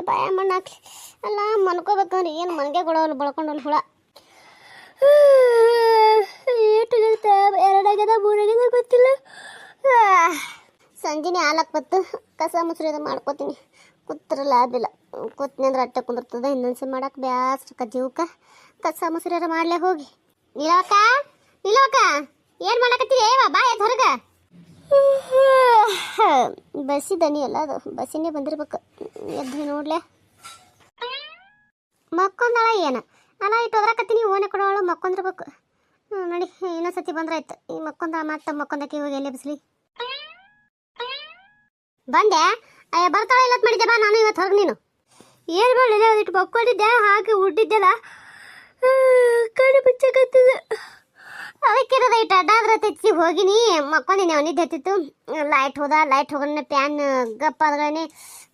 ಬಾಯ ಮಣ್ಣಾಕ್ಲಿ ಅಲ್ಲ ಮನ್ಕೋಬೇಕಂದ್ರೆ ಏನು ಮನ್ಗೆ ಕೊಡೋಲ್ಲ ಬಳ್ಕೊಂಡಲ್ಲಿ ಹುಳ ಎರಡಾಗ್ಯದ ಮೂರಾಗ್ಯದ ಗೊತ್ತಿಲ್ಲ. ಸಂಜಿನಿ ಹಾಲಕ್ಕೆ ಬತ್ತು ಕಸ ಮುಸ್ರಿ ಮಾಡ್ಕೋತೀನಿ. ಕೂತ್ರಲ್ಲ ಆದಿಲ್ಲ, ಕೂತ್ನಿ ಅಂದ್ರೆ ಅಟ್ಟೆ ಕುಂದಿರ್ತದೆ. ಇನ್ನೊಂದ್ಸಲ ಮಾಡಕ್ಕೆ ಬ್ಯಾಸ್ರಕ್ಕ ಜೀವಕ್ಕೆ ಕಸ ಮುಸ್ರಿ ಮಾಡ್ಲೇ ಹೋಗಿ. ನಿಲವಕ್ಕ ನಿಲವಕ್ಕ ಏನು ಮಾಡಕತ್ತೀರಿ? ಬಾ ಎದ್ದು ಹೊರಗೆ. ಬಸ್ಸಿ ದನಿ ಅಲ್ಲ ಅದು, ಬಸ್ಸಿನೇ ಬಂದಿರ್ಬೇಕು. ಎದ್ದು ನೋಡ್ಲೆ ಮಕ್ಕೊಂದಳ ಏನು ಅಲ್ಲ ಇಟ್ಟು ಹೋದ್ರಕತ್ತೀನಿ. ಓನೆ ಕೊಡೋಳು ಮಕ್ಕೊಂದಿರ್ಬೇಕು. ನೋಡಿ ಇನ್ನೊಂದ್ಸತಿ ಬಂದ್ರಾಯ್ತು. ಈ ಮಕ್ಕೊಂದ ಮತ್ತೆ ಮಕ್ಕೊಂದಕ್ಕೆ ಹೋಗಿ ಎಲ್ಲಿ ಬಿಸ್ಲಿ ಬಂದೆ. ಅಯ್ಯ ಬರ್ತಾಳ ಇಲ್ಲತ್ ಮಾಡಿದ್ದೆ ಬಾ. ನಾನು ಇವತ್ತು ಹೊರಗೆ ನೀನು ಏನು ಮಾಡಿದೆ ಅದಿಟ್ಟು ಮಕ್ಕೊಂಡಿದ್ದೆ ಹಾಗೆ ಉಡ್ಡಿದ್ದೆಲ್ಲ ಕಡೆ ಬಿಚ್ಚಕತ್ತಿದೆ. ಅದಕ್ಕಿರೋದ ಇಟ್ಟು ಅಡ್ಡಾದ್ರೆ ತೆಚ್ಚಿ ಹೋಗಿನಿ ಮಕ್ಕೊಂಡಿನಿ. ಅವನಿದ್ದೆ ಹತ್ತಿತ್ತು. ಲೈಟ್ ಹೋಗೋಣ ಪ್ಯಾನ್ ಗಪ್ಪ ಆದ್ಗಳೇ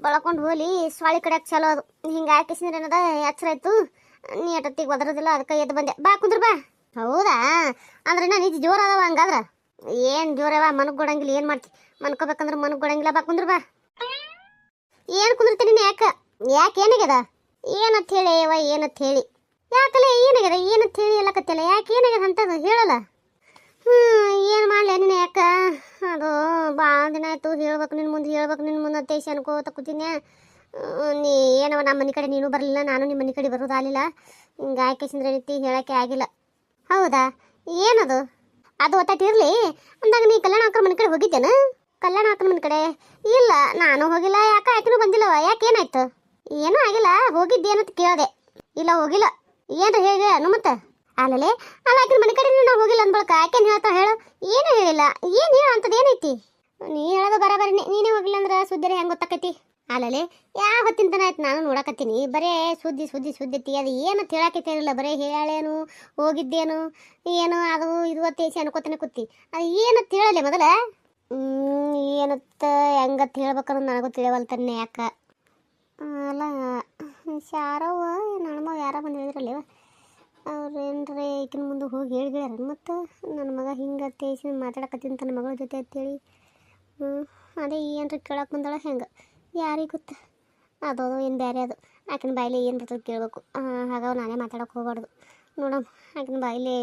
ಬಳಕೊಂಡು ಹೋಲಿ ಸ್ವಾಳಿ ಕಡೆಗೆ ಚಲೋ ಅದು. ಹಿಂಗೆ ಹಾಕಿಸಿದ್ರೆ ಏನದ ಎಚ್ಚರ ಆಯ್ತು. ನೀ ಎಟ್ಟೊತ್ತಿಗೆ ಒದರೋದಿಲ್ಲ, ಅದಕ್ಕೆ ಎದ್ದು ಬಂದೆ. ಬಾ ಕುಂದ್ರ ಬಾ. ಹೌದಾ ಅಂದ್ರೆ ನಾನು ನಿಜ ಜೋರು ಅದಾವ ಹಂಗಾದ್ರೆ? ಏನು ಜೋರವ ಮನಗೊಡಂಗಿಲ್ಲ. ಏನು ಮಾಡ್ತಿ ಮನ್ಕೋಬೇಕಂದ್ರೆ ಮನಗೊಡಂಗಿಲ್ಲ. ಬಾ ಕುಂದ್ರ ಬಾ. ಏನು ಕುಂದಿರ್ತೀನಿ ಯಾಕೆ ಏನಾಗ್ಯದ? ಏನಂತ ಹೇಳಿ ಅವ ಏನಂತ ಹೇಳಿ ಯಾಕಲ್ಲ ಏನಾಗ್ಯದ? ಏನಂತ ಹೇಳಿ ಎಲ್ಲಕತ್ತಿಲ್ಲ ಯಾಕೆ ಏನಾಗ್ಯದ ಅಂತದು ಹೇಳಲ್ಲ. ಏನು ಮಾಡಲಿ ನೀನು ಯಾಕೆ? ಅದು ಭಾಳ ದಿನ ಆಯಿತು. ಹೇಳ್ಬೇಕು ನಿನ್ನ ಮುಂದೆ ಅಂತೇಶ್ ಅನ್ಕೋತ ಕೂತೀನಿ. ನೀ ಏನವ ನಮ್ಮ ಮನೆ ಕಡೆ ನೀನು ಬರಲಿಲ್ಲ, ನಾನು ನಿಮ್ಮ ಮನೆ ಕಡೆ ಬರೋದಾಗಲಿಲ್ಲ. ಹಿಂಗೆ ಆಯ್ಕೆಸಿಂದ್ರೆ ರೀತಿ ಹೇಳೋಕ್ಕೆ ಆಗಿಲ್ಲ. ಹೌದಾ ಏನದು? ಅದು ಒತ್ತಾಟಿರಲಿ ಅಂದಾಗ ನೀ ಕಲ್ಯಾಣ ಅಕ್ಕನ ಮನೆ ಕಡೆ ಹೋಗಿದ್ದೇನೆ? ಕಲ್ಯಾಣ ಅಕ್ಕನ ಮನೆ ಕಡೆ ಇಲ್ಲ ನಾನು ಹೋಗಿಲ್ಲ. ಯಾಕೆ ಆಕಿನೂ ಬಂದಿಲ್ಲವ? ಯಾಕೆ ಏನಾಯ್ತು? ಏನೂ ಆಗಿಲ್ಲ. ಹೋಗಿದ್ದೇನಂತ ಕೇಳಿದೆ. ಇಲ್ಲ ಹೋಗಿಲ್ಲ. ಏನ್ರ ಹೇಳಿ ಮತ್ತೆ ಅಲ್ಲೇ ಅಲ್ಲ ಆಕಿನ ಮನೆ ಕಡೆ ನಾವು ಹೋಗಿಲ್ಲ ಅಂದ್ಬಳಕ ಆಕೆನ್ ಹೇಳ್ತಾ ಹೇಳು. ಏನು ಹೇಳಿಲ್ಲ. ಏನು ಹೇಳ ಅಂತದ ಏನೈತಿ? ನೀ ಹೇಳೋದು ಬರಾಬರಿ. ನೀನೇ ಹೋಗಿಲ್ಲ ಅಂದ್ರೆ ಸುದ್ದಿರ ಹೆಂಗೆ ಗೊತ್ತಾಕೈತಿ? ಅಲ್ಲೇ ಯಾವ ಹೊತ್ತಿಂತನ ಆಯ್ತು ನಾನು ನೋಡಕತ್ತೀನಿ. ಬರೇ ಸುದ್ದಿ ಐತಿ. ಅದು ಏನಂತ ಹೇಳಕೈತೇನಿಲ್ಲ. ಬರೀ ಹೇಳೇನು ಹೋಗಿದ್ದೇನು ಏನು ಅದು ಇದು ತೇಸಿ ಅನ್ಕೋತಾನೆ ಕೂತಿ. ಅದು ಏನಂತ ಹೇಳಲಿ ಮೊದಲ? ಏನತ್ತ ಹೆಂಗತ್ ಹೇಳ್ಬೇಕನ್ನೋದು ನನಗೂ ತಿಳಿವಲ್ತಾನೆ. ಯಾಕೆ ಅಲ್ಲ ಶಾರವ್ವ ನಣ್ಮಗ ಯಾರ ಬಂದು ಹೇಳಿದ್ರಲ್ಲವ ಅವ್ರು ಏನರೇ ಈಕಿನ ಮುಂದೆ ಹೋಗಿ ಹೇಳ್ಯಾರ. ಮತ್ತು ನನ್ನ ಮಗ ಹಿಂಗೆ ತೇಸಿ ಮಾತಾಡಕತ್ತೀನಿ ತನ್ನ ಮಗಳ ಜೊತೆ ಅಂತೇಳಿ. ಅದೇ ಏನರ ಕೇಳಕ್ಕೆ ಬಂದಾಳ ಹೆಂಗೆ ಯಾರಿಗೆ ಗೊತ್ತ? ಅದು ಏನು ಬೇರೆ ಅದು. ಆಕಿನ ಬಾಯಿಲೆ ಏನು ಬರ್ತದೆ ಕೇಳಬೇಕು. ಹಾಗಾವ್ ನಾನೇ ಮಾತಾಡೋಕೆ ಹೋಗ್ಬಾರ್ದು. ನೋಡಮ್ ಆಕಿನ ಬಾಯಿಲೆ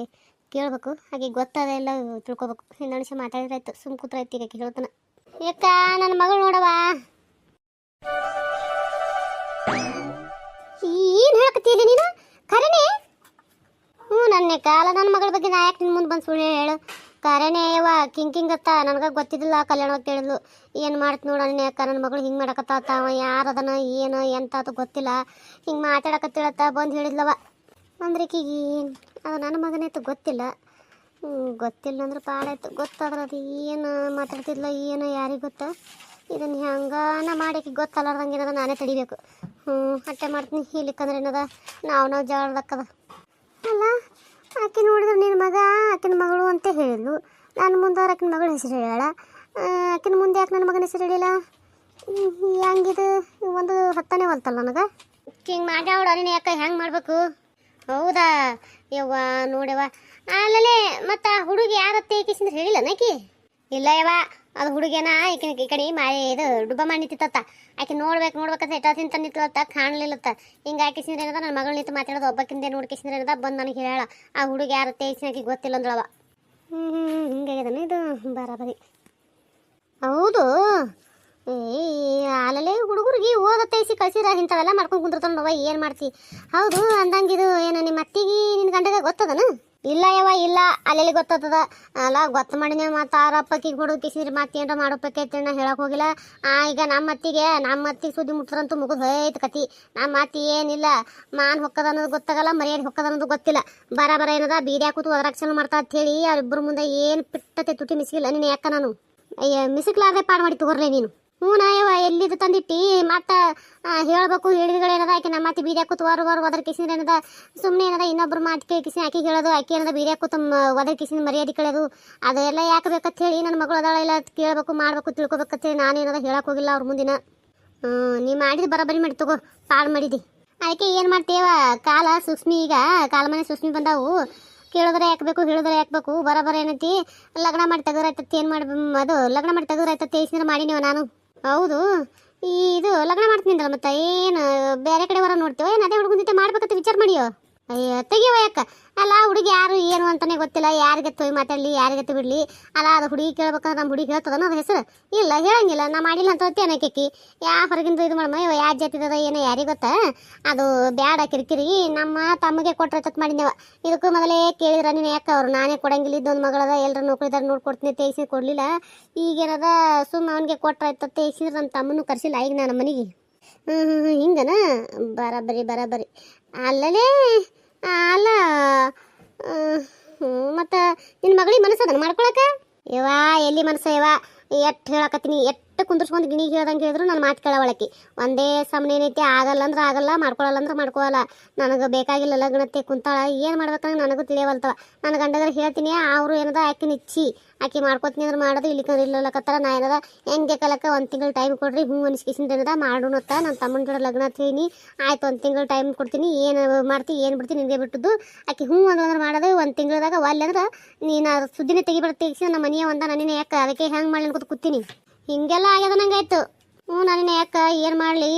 ಕೇಳಬೇಕು. ಹಾಗೆ ಗೊತ್ತಾದ ಎಲ್ಲ ತಿಳ್ಕೊಬೇಕು. ಹಿಂದೆ ನಿಮಿಷ ಮಾತಾಡಿದ್ರಾಯ್ತು. ಸುಮ್ ಕೂತ್ರಾಯ್ತು. ಈಗ ಹೇಳ್ತಾನೆ ಯಾಕ ನನ್ನ ಮಗಳು ನೋಡವಾ ಏನು ಹೇಳಕತ್ತೀಲಿ ನೀನು? ಖರೇನೆ? ನನ್ನ ಕಾಲ ನನ್ನ ಮಗಳ ಬಗ್ಗೆ ನಾ ಯಾಕೆ ನಿನ್ನ ಮುಂದೆ ಬಂದು ಸುಳ್ಳು ಹೇಳು? ಖರೇನೆ ಯವ್ವ ಕಿಂಕಿಂಗತ್ತ ನನಗೆ ಗೊತ್ತಿದ್ದಿಲ್ಲ. ಕಲ್ಯಾಣ ಕೇಳಿದ್ಲು ಏನು ಮಾಡ್ತು ನೋಡ ನಿನ್ನ ಯಾಕ ನನ್ನ ಮಗಳು ಹಿಂಗೆ ಮಾಡಕತ್ತ ಅವ ಯಾರದನ ಏನು ಎಂತ ಅದು ಗೊತ್ತಿಲ್ಲ. ಹಿಂಗೆ ಮಾತಾಡಕತ್ತಿಳತ್ತ ಬಂದು ಹೇಳಿದ್ಲವ. ಅಂದ್ರೆ ಈಕಿಗೆ ಅದು ನನ್ನ ಮಗನಾಯ್ತು ಗೊತ್ತಿಲ್ಲ. ಗೊತ್ತಿಲ್ಲ ಅಂದ್ರೆ ಪಾಡಾಯ್ತು. ಗೊತ್ತಾದ್ರೆ ಅದು ಏನು ಮಾತಾಡ್ತಿದ್ಲ ಏನು ಯಾರಿಗೆ ಗೊತ್ತಾ? ಇದನ್ನು ಹೆಂಗಾನ ಮಾಡಕ್ಕೆ ಗೊತ್ತಲ್ಲಾರ್ದಂಗೆ ಏನದ ನಾನೇ ತಡಿಬೇಕು. ಅಟ್ಟೆ ಮಾಡ್ತೀನಿ. ಇಲ್ಲಿಕ್ಕಂದ್ರೆ ಏನದ ನಾವು ಜಾಳದಕ್ಕದ ಅಲ್ಲ. ಆಕೆ ನೋಡಿದ್ರೆ ನಿನ್ನ ಮಗ ಆಕಿನ ಮಗಳು ಅಂತ ಹೇಳಿದ್ಲು. ನನ್ನ ಮುಂದೆ ಆಕಿನ ಮಗಳ ಹೆಸರು ಹೇಳ. ಆಕಿನ ಮುಂದೆ ಯಾಕೆ ನನ್ನ ಮಗನ ಹೆಸರು ಹೇಳಿಲ್ಲ? ಹೆಂಗಿದು ಒಂದು ಹತ್ತನೇ ಹೊಲ್ತಲ್ಲ ನನಗೆ. ಹಿಂಗೆ ಮಾಡ್ಯಾವಡ ನೀನು ಯಾಕೆ ಹೆಂಗೆ ಮಾಡಬೇಕು? ಹೌದಾ ಯವ್ವ ನೋಡ್ಯವ. ಅಲ್ಲೇ ಮತ್ತು ಹುಡುಗಿ ಯಾರತ್ತೆ ಈಕಿಸಿಂದ್ರೆ ಹೇಳಿಲ್ಲ ನಾಕಿ? ಇಲ್ಲ ಯವ್ವ ಅದು ಹುಡುಗೇನ ಈಕಿನ ಈ ಕಡೆ ಮಾಡಿ ಇದು ಡುಬ್ಬ ಮಾಡಿ ನಿಂತಿತ್ತ. ಆಕೆ ನೋಡ್ಬೇಕಂತ ಎಟ್ಟ ತಿಂತ ನಿಂತಲತ್ತ ಕಾಣಲಿಲ್ಲತ್ತ. ಹಿಂಗೆ ಆಕಿಸಿಂದ್ರೆ ಏನದ ನನ್ನ ಮಗಳು ನಿಂತು ಮಾತಾಡೋದು ಒಬ್ಬಕ್ಕಿಂತ ನೋಡ್ಕಿಸಿದ್ರೆ ಏನದ ಬಂದು ನನಗೆ ಹೇಳ. ಆ ಹುಡುಗಿ ಯಾರತ್ತೆ ಈಕಿನಾಕಿ ಗೊತ್ತಿಲ್ಲ ಅಂದ್ಳವ. ಹಿಂಗಾಗ್ಯದನ ಇದು ಬರಾಬರಿ. ಹೌದು ಅಲ್ಲೇ ಹುಡುಗರಿಗೆ ಓದತ್ತೆ ಇಸಿ ಕಳ್ಸಿರ ಇಂಥವೆಲ್ಲ ಮಾಡ್ಕೊಂಡು ಕುಂದಿರ್ತಾನವ. ಏನು ಮಾಡ್ತಿ? ಹೌದು ಅಂದಂಗಿದು ಏನು ನಿಮ್ಮ ಅತ್ತಿಗೆ ನಿನ್ನ ಗಂಡಗ ಗೊತ್ತದನ? ಇಲ್ಲ ಯವ್ವ ಇಲ್ಲ ಅಲ್ಲಿ ಗೊತ್ತದ ಅಲ್ಲ. ಗೊತ್ತು ಮಾಡಿನ ಮತ್ತು ಆರಪ್ಪಕ್ಕಿಗೆ ಹುಡುಕಿಸಿದ್ರೆ ಮತ್ತೆ ಏನಾರ ಮಾಡೋಪಕ್ಕೈತೆ ನಾ ಹೇಳಕ್ಕೆ ಹೋಗಿಲ್ಲ. ಈಗ ನಮ್ಮ ಅತ್ತಿಗೆ ಸುದ್ದಿ ಮುಟ್ರಂತೂ ಮುಗಿದು ಹೋಯ್ತು ಕತಿ. ನಮ್ಮ ಅತ್ತಿ ಏನಿಲ್ಲ ಮಾನ್ ಹೊಕ್ಕದ ಅನ್ನೋದು ಗೊತ್ತಾಗಲ್ಲ, ಮರ್ಯಾದೆ ಹೊಕ್ಕದ ಅನ್ನೋದು ಗೊತ್ತಿಲ್ಲ. ಬರ ಏನದ ಬೀಡಿ ಹಾಕೂತು ಅದ್ರಾಕ್ಷಣ ಮಾಡ್ತಾ ಅಂತ ಹೇಳಿ ಅವ್ರಿಬ್ಬರ ಮುಂದೆ ಏನು ಪಿಟ್ಟತೆ ತುಟಿ ಮಿಸಿಲ್ಲ ನೀನು. ಯಾಕ ನಾನು ಮಿಸಿಕ್ಲಾರ್ದೆ ಪಾಡು ಮಾಡಿ ತಗೋರ್ಲೆ ನೀನು. ನಾಯವ ಎಲ್ಲಿದ್ದು ತಂದಿಟ್ಟು ಮತ್ತು ಹೇಳಬೇಕು. ಹೇಳಿದ್ಗಳೇನದ ಆಕೆ ನಮ್ಮ ಮಾತಿ ಬೀದಿ ಹಾಕೂತು ಒದ್ರ ಕಿಸಿದ್ರೆ ಏನದ ಸುಮ್ಮನೆ ಏನದ ಇನ್ನೊಬ್ರು ಮಾತು ಕೇಳಿ ಕಿಸಿ ಆಕೆ ಹೇಳೋದು. ಆಕೆ ಏನದ ಬೀದಿ ಹಾಕೂತು ಒದ್ರ ಕಿಸಿನ ಮರ್ಯಾದೆ ಕಳೆಯೋದು. ಅದೆಲ್ಲ ಯಾಕೆ ಬೇಕಂತ ಹೇಳಿ ನನ್ನ ಮಗಳು ಅದಾಳ ಇಲ್ಲ ಕೇಳಬೇಕು ಮಾಡಬೇಕು ತಿಳ್ಕೊಬೇಕಂತ ಹೇಳಿ ನಾನೇನದ ಹೇಳಕ್ಕೆ ಹೋಗಿಲ್ಲ ಅವ್ರ ಮುಂದಿನ. ನೀ ಮಾಡಿದ್ದು ಬರೋಬ್ಬರಿ ಮಾಡಿ ತಗೋ, ಪಾಳು ಮಾಡಿದ್ದಿ. ಅದಕ್ಕೆ ಏನು ಮಾಡ್ತೇವ ಕಾಲ ಸುಸ್ಮಿ ಈಗ ಕಾಲ ಮನೆ ಸುಸ್ಮಿ ಬಂದಾವು. ಕೇಳಿದ್ರೆ ಯಾಕಬೇಕು ಹೇಳಿದ್ರೆ ಯಾಕಬೇಕು ಬರಬರ ಏನೈತಿ ಲಗ್ನ ಮಾಡಿ ತೆಗೆದ್ರಾಯ್ತತಿ ಏನು ಮಾಡಿ ಅದು ಲಗ್ನ ಮಾಡಿ ತೆಗೆದ್ರಾಯ್ತತಿ ಏಸಿದ್ರೆ ಮಾಡಿ ನೀವು ನಾನು ಹೌದು ಇದು ಲಗ್ನ ಮಾಡ್ತೀನಿಂದಲ್ಲ ಮತ್ತೆ ಏನು ಬೇರೆ ಕಡೆ ಬರೋ ನೋಡ್ತೀವೋ ಏನು ಅದೇ ಹುಡುಗನ ಜೊತೆ ಮಾಡ್ಬೇಕಂತ ವಿಚಾರ ಮಾಡಿಯೋ ಅಯ್ಯ ತೆಗಿಯೋ ಯಾಕ ಅಲ್ಲ ಹುಡುಗಿ ಯಾರು ಏನು ಅಂತಾನೆ ಗೊತ್ತಿಲ್ಲ ಯಾರಿಗೆ ತೊಯ್ ಮಾತಾಡಲಿ ಯಾರಿಗೆ ಬಿಡ್ಲಿ ಅಲ್ಲ ಅದು ಹುಡುಗಿ ಕೇಳ್ಬೇಕಂದ್ರೆ ನಮ್ಮ ಹುಡುಗಿ ಹೇಳ್ತದನ ಅದು ಹೆಸರು ಇಲ್ಲ ಹೇಳಂಗಿಲ್ಲ ನಾ ಮಾಡಿಲ್ಲ ಅಂತ ಹೊತ್ತಿ ಏನಕ್ಕೆ ಯಾವ ಹೊರಗಿಂದ ಇದು ಮಾಡಮ್ಮ ಯಾವ ಜಾತಿದ ಏನೋ ಯಾರಿಗೆ ಗೊತ್ತಾ ಅದು ಬ್ಯಾಡ ಕಿರಿಕಿರಿ ನಮ್ಮ ತಮ್ಮಗೆ ಕೊಟ್ಟರೆ ಮಾಡಿದ್ದೇವ ಇದಕ್ಕೂ ಮೊದಲೇ ಕೇಳಿದ್ರ ನೀನು ಯಾಕೆ ಅವ್ರು ನಾನೇ ಕೊಡಂಗಿಲ್ಲ ಇದ್ದೊಂದು ಮಗಳದ ಎಲ್ಲರೂ ನೌಕರಿದಾರ ನೋಡ್ಕೊಡ್ತೀನಿ ತೇಯಿಸಿ ಕೊಡಲಿಲ್ಲ ಈಗೇನದ ಸುಮ್ಮ ಅವನಿಗೆ ಕೊಟ್ಟರೆ ತೇಯಿಸಿದ್ರೆ ನನ್ನ ತಮ್ಮನೂ ಕರ್ಸಿಲ್ಲ ಈಗ ನಾನು ಮನೆಗೆ ಹಿಂಗನ ಬರಬರಿ ಅಲ್ಲಲೇ ಅಲ್ಲ ಮತ್ತು ನಿನ್ನ ಮಗಳಿಗೆ ಮನಸ್ಸದನ್ನು ಮಾಡ್ಕೊಳಕ ಯವಾ ಎಲ್ಲಿ ಮನಸ್ಸು ಯವಾ ಎಟ್ಟು ಹೇಳಕತ್ತೀನಿ ಎಟ್ಟು ಕುಂದ್ರಸ್ಕೊಂಡು ಗಿಣಿಗೆ ಹೇಳ್ದಂಗೆ ಹೇಳಿದ್ರು ನಾನು ಮಾತು ಕೇಳವಳಕಿ ಒಂದೇ ಸಮನೆ ಏನೈತಿ ಆಗಲ್ಲ ಅಂದ್ರೆ ಆಗಲ್ಲ ಮಾಡ್ಕೊಳಲ್ಲ ಅಂದ್ರೆ ಮಾಡ್ಕೊಳಲ್ಲ ನನಗೆ ಬೇಕಾಗಿಲ್ಲ ಲಗ್ನತ್ತೆ ಕುಂತಾಳ ಏನು ಮಾಡ್ಬೇಕಂದ್ರೆ ನನಗೂ ತಿಳಿಯವಲ್ತವ ನನ್ನ ಗಂಡಗರು ಹೇಳ್ತೀನಿ ಅವರು ಏನದ ಆಕಿನ ಇಚ್ಚಿ ಆಕಿ ಮಾಡ್ಕೊತೀನಿ ಅಂದ್ರೆ ಮಾಡೋದು ಇಲ್ಲಿ ಇಲ್ಲಕತ್ತಾರ ನಾ ಏನದ ಹೆಂಗೆ ಕಲಕ ಒಂದು ತಿಂಗಳು ಟೈಮ್ ಕೊಡ್ರಿ ಹ್ಞೂ ಅನಿಸ್ಕಿಸಿಂದ ಏನದ ಮಾಡೋಣತ್ತ ನನ್ನ ತಮ್ಮನ ಜೋಡ ಲಗ್ನ ಹತ್ತೀನಿ ಆಯ್ತು ಒಂದು ತಿಂಗಳು ಟೈಮ್ ಕೊಡ್ತೀನಿ ಏನು ಮಾಡ್ತೀನಿ ಏನು ಬಿಡ್ತೀನಿ ನಿನಗೆ ಬಿಟ್ಟದ್ದು ಆಕಿ ಹ್ಞೂ ಅಂದ್ರೆ ಮಾಡೋದು ಒಂದು ತಿಂಗಳದಾಗ ಒಲ್ಲೆ ಅಂದ್ರೆ ನೀನು ಸುದ್ದಿನೇ ತೆಗಿಸಿ ನಮ್ಮ ಮನೆಯ ಒಂದ ನನ್ನಿನ ಯಾಕೆ ಅದಕ್ಕೆ ಹೆಂಗೆ ಮಾಡಲಿ ಅನ್ಕೊತ ಕೂತೀನಿ ಹಿಂಗೆಲ್ಲ ಆಗ್ಯದ ನಂಗಾಯ್ತು ಹ್ಞೂ ನನ್ನಿನ ಯಾಕೆ ಏನು ಮಾಡಲಿ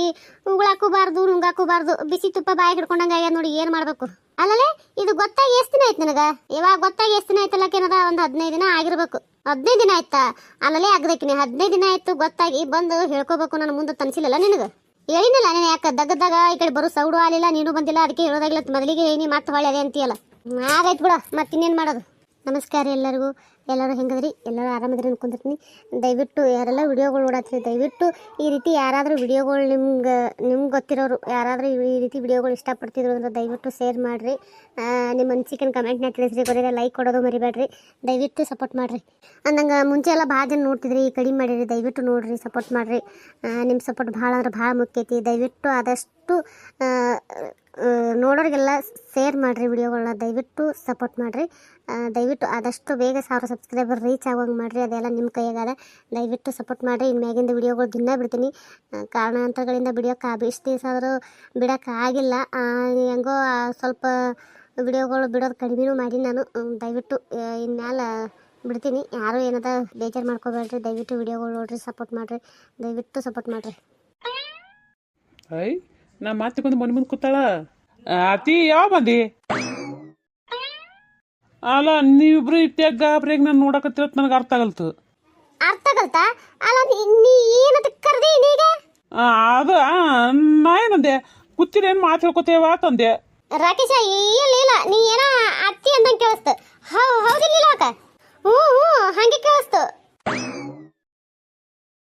ಉಗುಳಾಕೋಬಾರ್ದು ನುಂಗಾಕೋಬಾರ್ದು ಬಿಸಿ ತುಪ್ಪ ಬಾಯಿ ಹಿಡ್ಕೊಂಡಂಗೆ ಆಗ್ಯದ ನೋಡಿ ಏನು ಮಾಡಬೇಕು ಅಲ್ಲಲೇ ಇದು ಗೊತ್ತಾಗಿ ಎಷ್ಟು ದಿನ ಆಯ್ತು ನನಗೆ ಇವಾಗ ಗೊತ್ತಾಗಿ ಎಷ್ಟು ದಿನ ಆಯ್ತಲ್ಲಕೇನದ ಒಂದು 15 ದಿನ ಆಗಿರ್ಬೇಕು 15 ದಿನ ಆಯ್ತಾ ಅಲ್ಲಲೇ ಆಗದಕ್ಕಿನಿ 15 ದಿನ ಆಯ್ತು ಗೊತ್ತಾಗಿ ಬಂದು ಹೇಳ್ಕೋಬೇಕು ನಾನು ಮುಂದೆ ತನಿಸಿಲ್ಲಲ್ಲ ನಿನಗೆ ಹೇಳಿನಿಲ್ಲ ನೀನು ಯಾಕೆ ದಗ್ಗದಾಗ ಈ ಕಡೆ ಬರೋ ಸೌಡು ಆಲಿಲ್ಲ ನೀನು ಬಂದಿಲ್ಲ ಅದಕ್ಕೆ ಹೇಳೋದಾಗಿಲ್ಲ ಮೊದಲಿಗೆ ಹೇಳಿ ಮತ್ತೆ ಹೊಳೆ ಅದೇ ಅಂತೀಯಲ್ಲ ಆಗೈತೆ ಬಿಡ ಮತ್ತಿನ್ನೇನು ಮಾಡೋದು ನಮಸ್ಕಾರ ಎಲ್ಲರಿಗೂ ಎಲ್ಲರೂ ಹೆಂಗದ್ರಿ ಎಲ್ಲರೂ ಆರಾಮದ್ರಿ ಅನ್ಕೊಂತಿರ್ತೀನಿ ದಯವಿಟ್ಟು ಯಾರೆಲ್ಲ ವಿಡಿಯೋಗಳು ನೋಡತ್ತೀರಿ ದಯವಿಟ್ಟು ಈ ರೀತಿ ಯಾರಾದರೂ ವಿಡಿಯೋಗಳು ನಿಮ್ಗೆ ಗೊತ್ತಿರೋರು ಯಾರಾದರೂ ಈ ರೀತಿ ವಿಡಿಯೋಗಳು ಇಷ್ಟಪಡ್ತಿದ್ರು ಅಂದ್ರೆ ದಯವಿಟ್ಟು ಶೇರ್ ಮಾಡಿರಿ ನಿಮ್ಮ ಅನಿಸಿಕೆನ ಕಮೆಂಟ್ನ ತಿಳಿಸ್ರಿ ಕೊನೆಗೆ ಲೈಕ್ ಕೊಡೋದು ಮರಿಬೇಡ್ರಿ ದಯವಿಟ್ಟು ಸಪೋರ್ಟ್ ಮಾಡಿರಿ ಅಂದಂಗೆ ಮುಂಚೆ ಎಲ್ಲ ಭಾಳ ಜನ ನೋಡ್ತಿದ್ರಿ ಕಡಿಮೆ ಮಾಡಿರಿ ದಯವಿಟ್ಟು ನೋಡಿರಿ ಸಪೋರ್ಟ್ ಮಾಡಿರಿ ನಿಮ್ಮ ಸಪೋರ್ಟ್ ಭಾಳ ಅಂದ್ರೆ ಭಾಳ ಮುಖ್ಯ ಐತಿ ದಯವಿಟ್ಟು ಆದಷ್ಟು ನೋಡೋರಿಗೆಲ್ಲ ಶೇರ್ ಮಾಡಿರಿ ವಿಡಿಯೋಗಳನ್ನ ದಯವಿಟ್ಟು ಸಪೋರ್ಟ್ ಮಾಡಿರಿ ದಯವಿಟ್ಟು ಆದಷ್ಟು ಬೇಗ 1000 ಸಬ್ಸ್ಕ್ರೈಬರ್ ರೀಚ್ ಆಗೋಂಗೆ ಮಾಡಿರಿ ಅದೆಲ್ಲ ನಿಮ್ಮ ಕೈಯಾಗದ ದಯವಿಟ್ಟು ಸಪೋರ್ಟ್ ಮಾಡಿರಿ ಇನ್ನು ಮ್ಯಾಗಿಂದ ವಿಡಿಯೋಗಳು ದಿನ ಬಿಡ್ತೀನಿ ಕಾರಣಾಂತರಗಳಿಂದ ಇಷ್ಟು ದಿವಸ ಆದರೂ ಬಿಡೋಕ್ಕಾಗಿಲ್ಲ ಹೆಂಗೋ ಸ್ವಲ್ಪ ವಿಡಿಯೋಗಳು ಬಿಡೋದು ಕಡಿಮೆನೂ ಮಾಡಿ ನಾನು ದಯವಿಟ್ಟು ಇನ್ಮೇಲೆ ಬಿಡ್ತೀನಿ ಯಾರೂ ಏನದ ಬೇಜಾರು ಮಾಡ್ಕೋಬೇಡ್ರಿ ದಯವಿಟ್ಟು ವಿಡಿಯೋಗಳು ನೋಡಿರಿ ಸಪೋರ್ಟ್ ಮಾಡಿರಿ ದಯವಿಟ್ಟು ಸಪೋರ್ಟ್ ಮಾಡಿರಿ ಐ ನಾ ಮಾತಿಗೊಂದು ಮನೆ ಮುಂದೆ ಕೂತಾಳ ಅತಿ ಯಾವ ಬಂದಿ ಅಲ್ಲ ನೀವಿಬ್ರು ಇಟ್ಟಾಗ ಗಾಬ್ರಿಯಾಗ ನಾನು ನೋಡಕತ್ತಿರತ್ ನನಗೆ ಅರ್ಥ ಆಗಲ್ತು ಅಲ್ಲ ನೀ ಏನಂತ ಕರ್ದಿ ನೀಗ ಅದು ನಾ ಏನಂದೆ ಕೂತಿರ ಏನು ಮಾತು ಹೇಳ್ಕೊತೇವ ತಂದೆ ರಾಕೇಶ ಇಲ್ಲ ನೀ ಏನೋ ಅತ್ತಿ ಅಂದಂಗೆ ಕೇಳಿಸ್ತು ಹೌದಿಲ್ಲ ಅಕ್ಕ